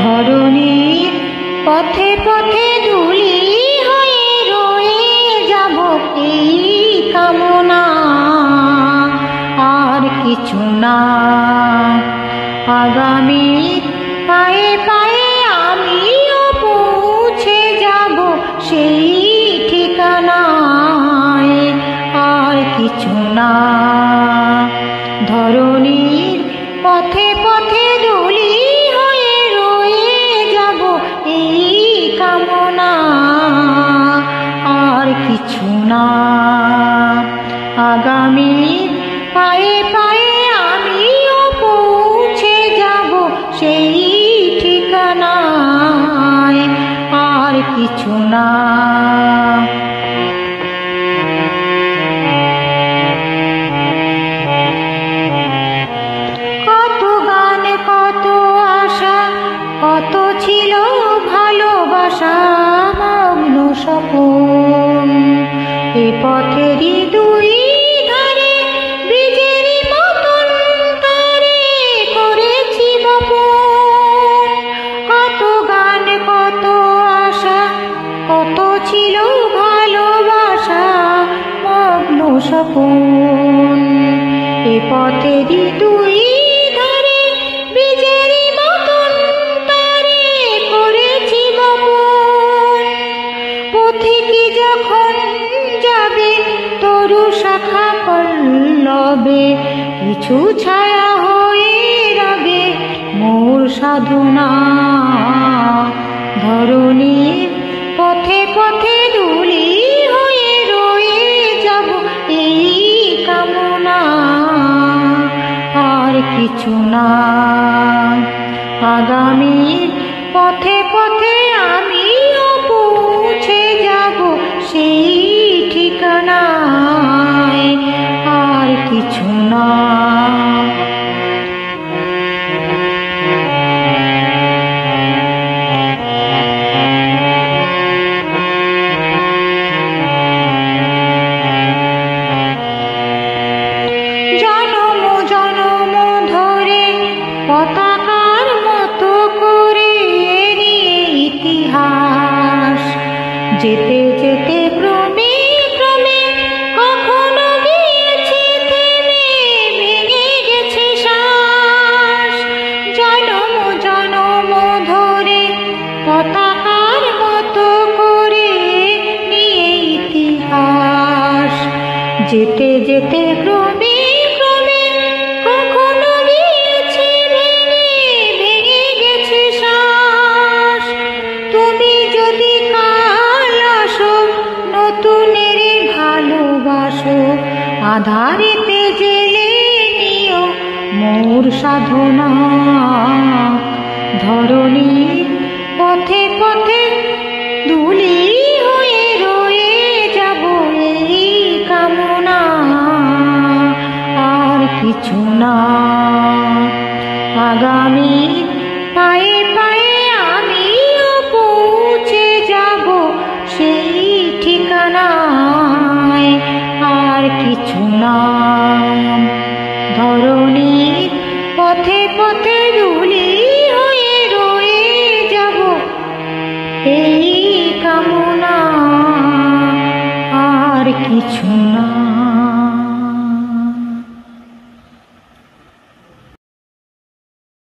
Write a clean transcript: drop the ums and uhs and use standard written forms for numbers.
ধরণীর পথে পথে ধুলি হয়ে রয়ে যাব এই কামনা, আর কিছু না। আগামীর পায়ে পায়ে আমিও পৌঁছে যাব সেই ঠিকানায়, আর কিছু না। ধরণীর পথে পথে ধুলি হয়ে রয়ে যাব এই কামনা, আর কিছু না। আগামীর পায়ে পায়ে আমিও পৌঁছে যাব সেই ঠিকানায়, আর কিছু না। কত গান কত আশা, কত ছিল ভালোবাসা মগ্ন স্বপন। এ পথেরই দুই ধারে বীজেরই মতন তারে করেছি বপন। কত গান কত আশা, কত ছিল ভালোবাসা মগ্ন স্বপন। এ পথেরই দুই ধারে বীজেরই মতন তারে করেছি বপন। পথিকী যখন যাবে তরু শাখা পল্লবে, কিছু ছায়া হয়ে রবে মোর সাধনা। ধরণীর পথে পথে ধুলি হয়ে রয়ে যাব এই কামনা, আর কিছু না। আগামীর পথে পথে আমিও পৌঁছে যাব সেই ঠিকানায়, আর কিছু না। জনম জনম ধরে পতাকার মতো করে নিয়ে ইতিহাস, যেতে যেতে ক্রমে ক্রমে কখনো গিয়েছে থেমে, ভেঙে গেছে শ্বাস। জনম জনম ধরে পতাকার মতো করে নিয়ে ইতিহাস, যেতে যেতে ক্রমে ক্রমে কখনো গিয়েছে ভেঙে, ভেঙে গেছে শ্বাস। তুমি যদি কাল আসো নতুনের ভালোবাসো, আধারিতে জেলে নিও মোর সাধনা। ধরণীর পথে পথে ধুলি হয়ে রয়ে যাব এই কামনা, আর কিছু না। আগামীর পায়ে পায়ে আমিও পৌঁছে যাব সেই ঠিকানায়, আর কিছু না। ধরণীর পথে পথে ধুলি হয়ে রয়ে যাব এই কামনা, আর কিছু না।